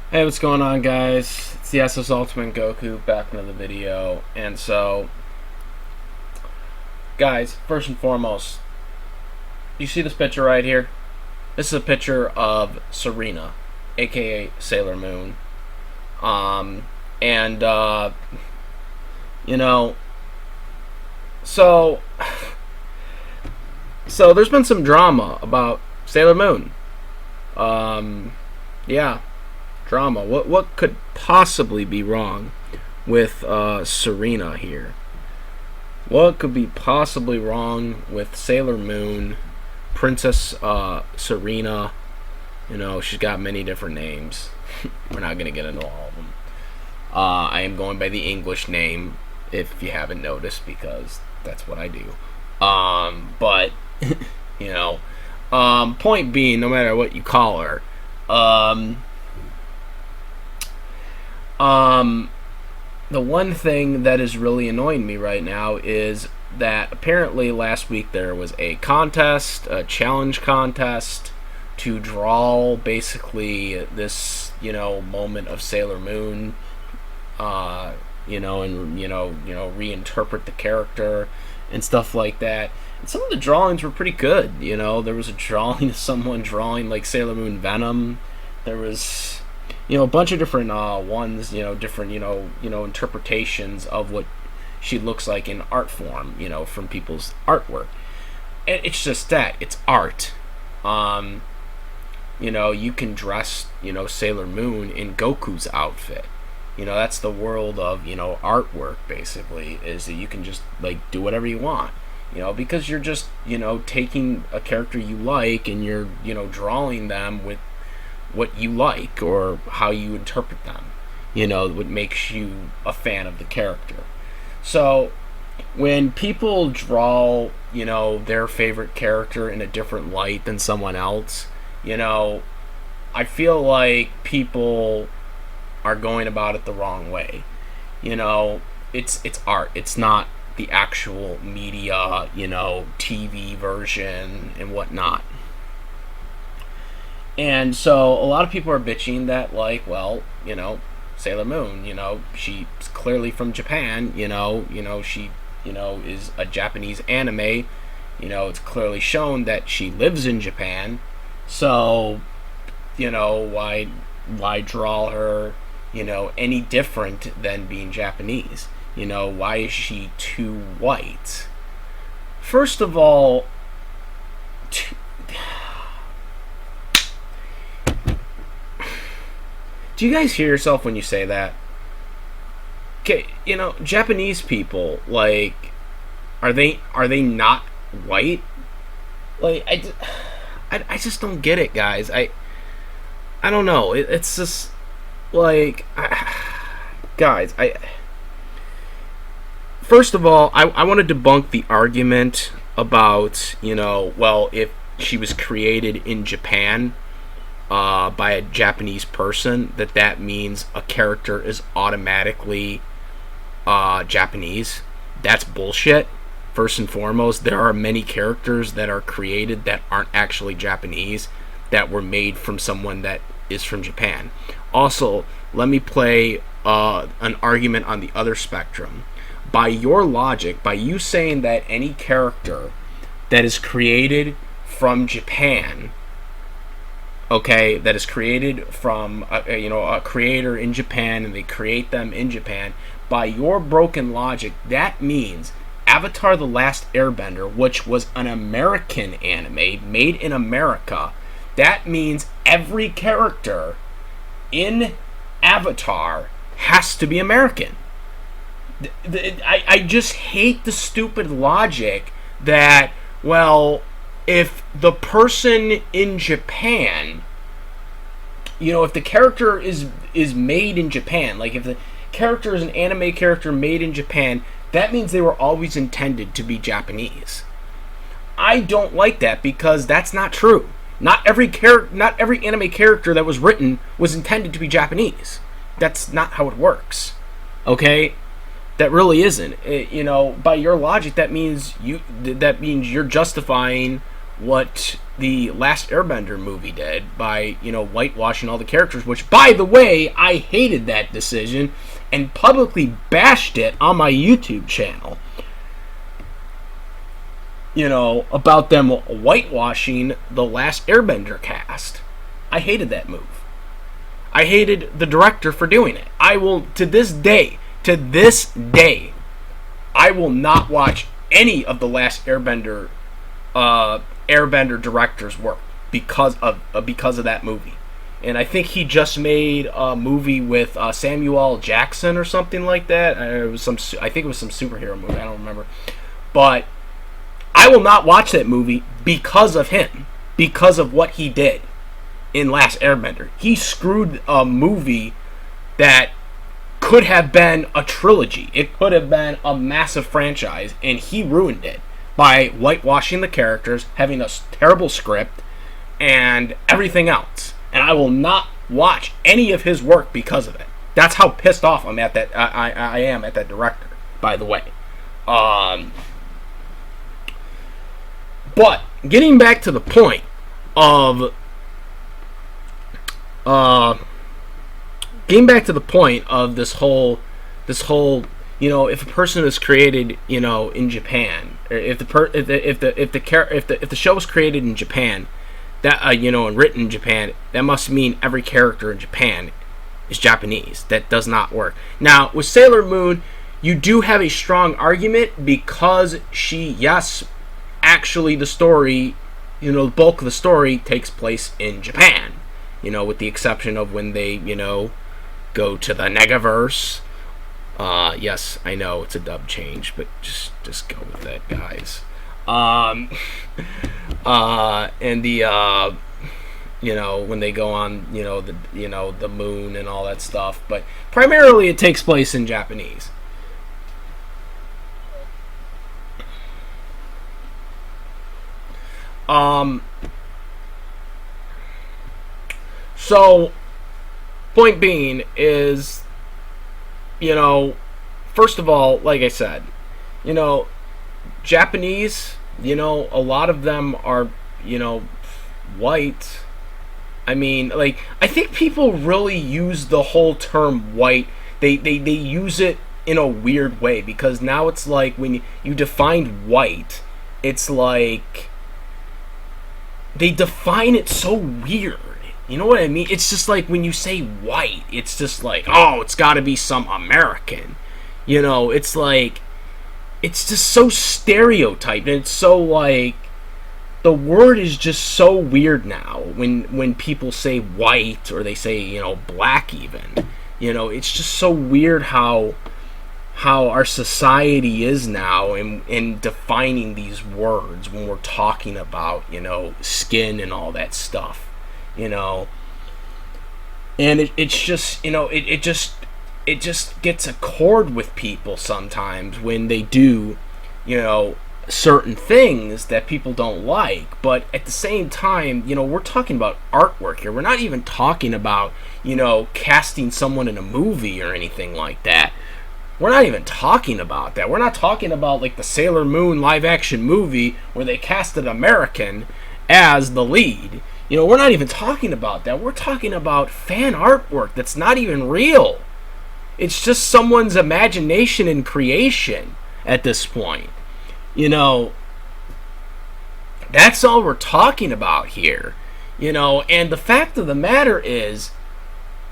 Hey, what's going on, guys? It's the SS Ultimate Goku back in the video. And so, guys, first and foremost, you see this picture right here? This is a picture of Serena, aka Sailor Moon. Um, and, you know, so, so there's been some drama about Sailor Moon. Yeah, drama. What could possibly be wrong with Serena here? What could be possibly wrong with Sailor Moon, Princess Serena? You know, she's got many different names. We're not gonna get into all of them. I am going by the English name, if you haven't noticed, because that's what I do. But you know, point being, no matter what you call her, um, um, the one thing that is really annoying me right now is that apparently last week there was a contest, a challenge contest, to draw basically this, moment of Sailor Moon, and reinterpret the character and stuff like that. And some of the drawings were pretty good. There was a drawing of someone drawing like Sailor Moon Venom. There was a bunch of different ones, different interpretations of what she looks like in art form, from people's artwork. And it's just that it's art. You can dress, Sailor Moon in Goku's outfit. That's the world of, artwork, basically, is that you can just, like, do whatever you want. Because you're just, taking a character you like and you're, drawing them with what you like or how you interpret them. What makes you a fan of the character. So, when people draw, their favorite character in a different light than someone else, I feel like people are going about it the wrong way. It's art. It's not the actual media, TV version and whatnot. And so a lot of people are bitching that, like, well, Sailor Moon, she's clearly from Japan, she, is a Japanese anime. It's clearly shown that she lives in Japan. So, why draw her, any different than being Japanese? Why is she too white? First of all, do you guys hear yourself when you say that? Okay, Japanese people, like, are they not white? Like, I just don't get it, guys. I don't know. It's just like, guys. First of all, I want to debunk the argument about, well, if she was created in Japan by a Japanese person, that means a character is automatically Japanese. That's bullshit. First and foremost, there are many characters that are created that aren't actually Japanese, that were made from someone that is from Japan. Also, let me play an argument on the other spectrum. By your logic, by you saying that any character that is created from Japan, okay, that is created from a creator in Japan, and they create them in Japan, by your broken logic, that means Avatar: The Last Airbender, which was an American anime made in America, that means every character in Avatar has to be American. I just hate the stupid logic that, well, if the person in Japan, if the character is made in Japan, like if the character is an anime character made in Japan, that means they were always intended to be Japanese. I don't like that, because that's not true. Not every anime character that was written was intended to be Japanese. That's not how it works. Okay? That really isn't. By your logic, that means you're justifying what the Last Airbender movie did by, whitewashing all the characters, which, by the way, I hated that decision and publicly bashed it on my YouTube channel. About them whitewashing the Last Airbender cast. I hated that move. I hated the director for doing it. I will, to this day, I will not watch any of the Last Airbender director's work because of that movie. And I think he just made a movie with Samuel L. Jackson or something like that. I think it was some superhero movie. I don't remember. But I will not watch that movie because of him, because of what he did in Last Airbender. He screwed a movie that could have been a trilogy. It could have been a massive franchise, and he ruined it by whitewashing the characters, having a terrible script, and everything else. And I will not watch any of his work because of it. That's how pissed off I'm at that. I am at that director, by the way. But getting back to the point of this whole, if a person is created, in Japan, or if the show was created in Japan, that and written in Japan, that must mean every character in Japan is Japanese. That does not work. Now with Sailor Moon, you do have a strong argument because actually the story, the bulk of the story takes place in Japan. With the exception of when they, go to the Negaverse. Yes, I know it's a dub change, but just go with it, guys. And the when they go on, the moon and all that stuff, but primarily it takes place in Japanese. So, point being is, first of all, like I said, Japanese, a lot of them are, white. I mean, I think people really use the whole term white. They use it in a weird way, because now it's like when you define white, it's like they define it so weird. You know what I mean? It's just like when you say white, it's just like, oh, it's got to be some American. It's like, it's just so stereotyped, and it's so like, the word is just so weird now when people say white, or they say, black even. It's just so weird how our society is now in defining these words when we're talking about, skin and all that stuff. And it's just, it just gets a chord with people sometimes when they do, certain things that people don't like. But at the same time, we're talking about artwork here. We're not even talking about, casting someone in a movie or anything like that. We're not even talking about that. We're not talking about like the Sailor Moon live action movie where they casted an American as the lead. We're not even talking about that. We're talking about fan artwork that's not even real. It's just someone's imagination and creation at this point. That's all we're talking about here. And the fact of the matter is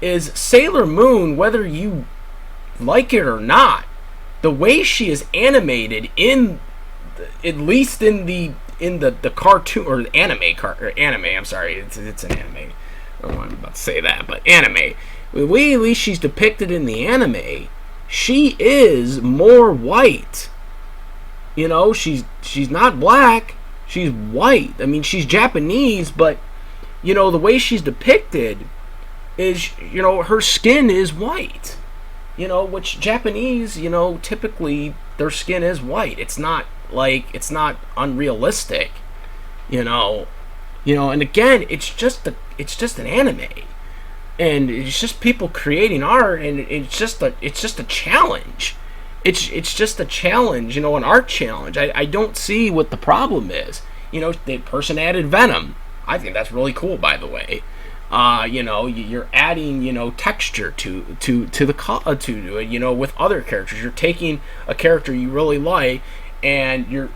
Sailor Moon, whether you like it or not, the way she is animated at least in the cartoon or anime. I'm sorry, it's an anime. I don't want to say that, but anime. The way at least she's depicted in the anime, she is more white. She's not black. She's white. I mean, she's Japanese, but the way she's depicted is, her skin is white. Which Japanese, typically their skin is white. It's not unrealistic, and again, it's just an anime, and it's just people creating art, and it's just a challenge. It's just a challenge, an art challenge. I don't see what the problem is. the person added Venom. I think that's really cool, by the way. You're adding, texture to it, with other characters. You're taking a character you really like, and you're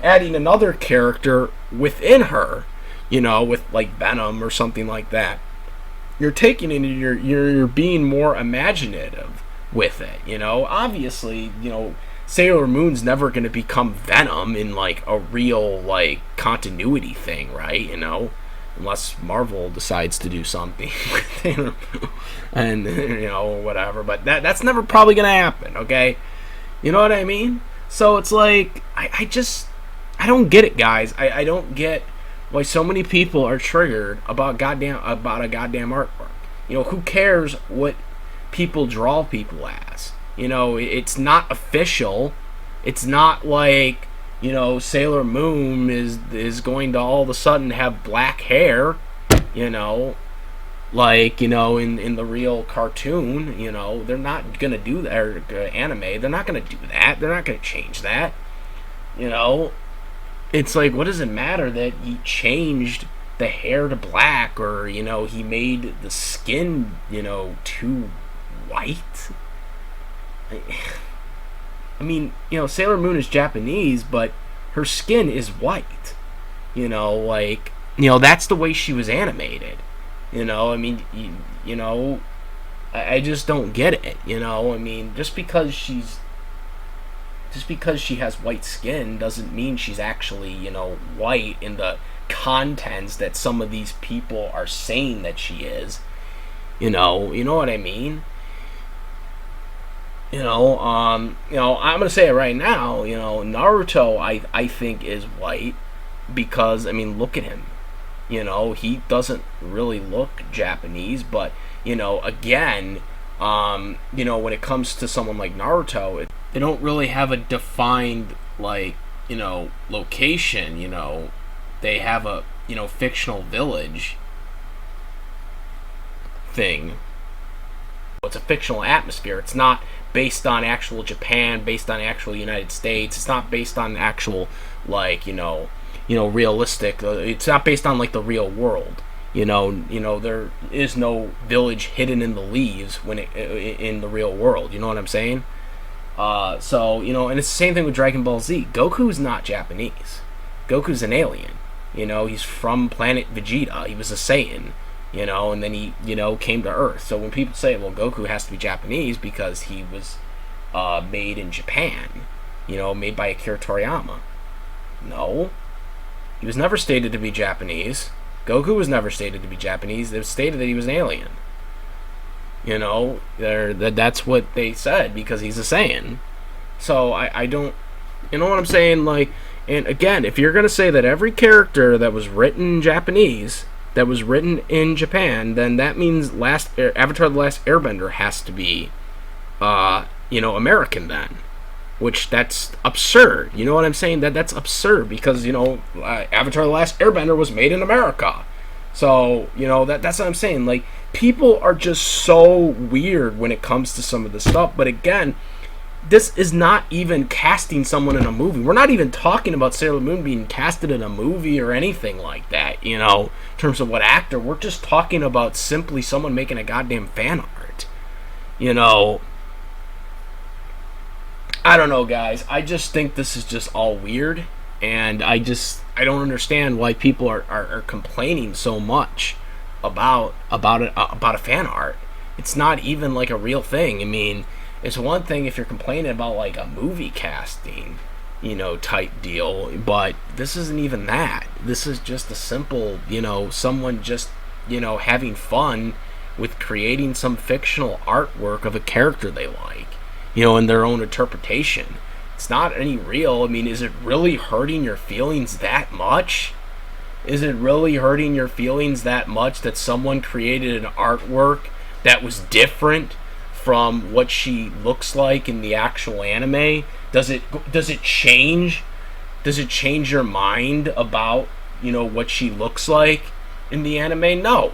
adding another character within her, with like Venom or something like that. You're taking it, and you're being more imaginative with it. Obviously, Sailor Moon's never going to become Venom in like a real like continuity thing, right? Unless Marvel decides to do something and whatever, but that's never probably gonna happen. Okay, you know what I mean? So it's like I don't get it, guys. I don't get why so many people are triggered about a goddamn artwork. Who cares what people draw people as? It's not official. It's not like Sailor Moon is going to all of a sudden have black hair, like, in the real cartoon, they're not going to do that, or anime, they're not going to do that, they're not going to change that, it's like, what does it matter that he changed the hair to black, or, he made the skin, too white? I mean, Sailor Moon is Japanese, but her skin is white. That's the way she was animated. I mean, I just don't get it. I mean, just because she has white skin doesn't mean she's actually, white in the contents that some of these people are saying that she is. You know what I mean? I'm gonna say it right now. Naruto, I think is white because, I mean, look at him. He doesn't really look Japanese, but again, when it comes to someone like Naruto, they don't really have a defined location. They have a fictional village thing. It's a fictional atmosphere. It's not based on actual Japan, based on actual United States. It's not based on actual realistic. It's not based on like the real world. There is no village hidden in the leaves in the real world. You know what I'm saying? And it's the same thing with Dragon Ball Z. Goku's not Japanese. Goku's an alien. He's from planet Vegeta. He was a Saiyan. And then he, came to Earth. So when people say, well, Goku has to be Japanese because he was made in Japan, made by Akira Toriyama. No. He was never stated to be Japanese. Goku was never stated to be Japanese. It was stated that he was an alien. That's what they said because he's a Saiyan. So I don't, you know what I'm saying? Like, and again, if you're going to say that every character that was written in Japanese, that was written in Japan, then that means Avatar: The Last Airbender has to be, American then. Which, that's absurd. You know what I'm saying? That's absurd because, Avatar: The Last Airbender was made in America. So, that's what I'm saying. Like, people are just so weird when it comes to some of this stuff. But again, this is not even casting someone in a movie. We're not even talking about Sailor Moon being casted in a movie or anything like that, in terms of what actor. We're just talking about simply someone making a goddamn fan art. I don't know, guys. I just think this is just all weird, and I don't understand why people are complaining so much about a fan art. It's not even like a real thing. I mean, it's one thing if you're complaining about like a movie casting, type deal, but this isn't even that. This is just a simple, someone just, having fun with creating some fictional artwork of a character they like, in their own interpretation. It's not any real. I mean, is it really hurting your feelings that much? Is it really hurting your feelings that much that someone created an artwork that was different from what she looks like in the actual anime? Does it change? Does it change your mind about, what she looks like in the anime? No.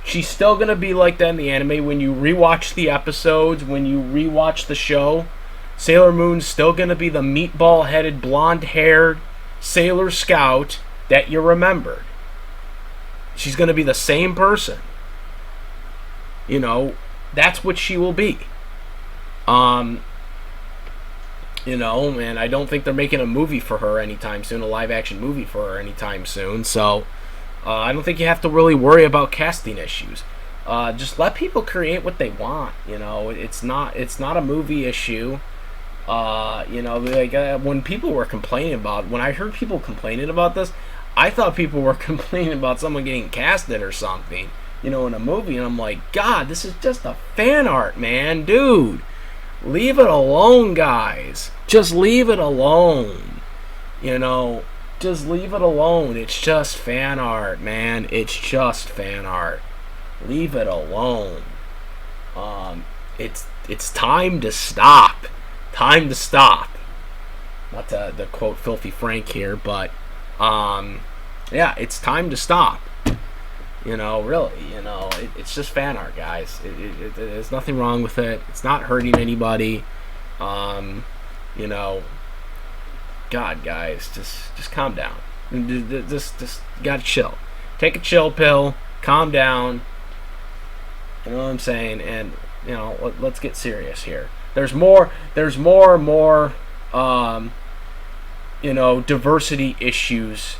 She's still going to be like that in the anime. When you rewatch the episodes, when you rewatch the show, Sailor Moon's still going to be the meatball-headed, blonde-haired, Sailor Scout that you remembered. She's going to be the same person. You know, that's what she will be. You know, and I don't think they're making a movie for her anytime soon, a live-action movie for her anytime soon. So, I don't think you have to really worry about casting issues. Just let people create what they want. You know, it's not a movie issue. You know, like when people were complaining about, when I heard people complaining about this, I thought people were complaining about someone getting casted or something, you know, in a movie, and I'm like, God, this is just a fan art, man, dude. Leave it alone, guys. Just leave it alone. You know, just leave it alone. It's just fan art, man. It's just fan art. Leave it alone. It's time to stop. Time to stop. Not to quote Filthy Frank here, but yeah, it's time to stop. You know, really, you know, it's just fan art, guys. There's nothing wrong with it. It's not hurting anybody. You know, God, guys, just calm down. Just gotta chill. Take a chill pill. Calm down. You know what I'm saying? And you know, let's get serious here. There's more. You know, diversity issues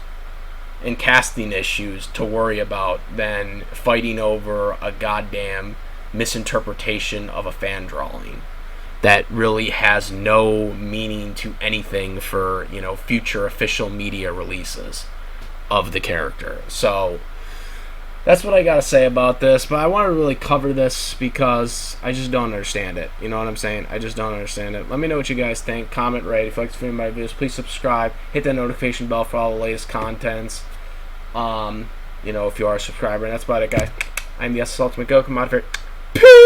and casting issues to worry about than fighting over a goddamn misinterpretation of a fan drawing that really has no meaning to anything for, you know, future official media releases of the character. So that's what I gotta say about this, but I want to really cover this because I just don't understand it. You know what I'm saying? I just don't understand it. Let me know what you guys think. Comment, rate. If you like to see my videos, please subscribe. Hit that notification bell for all the latest contents. You know, if you are a subscriber. And that's about it, guys. I'm the Ultimate Goku. I'm out of here. Peace!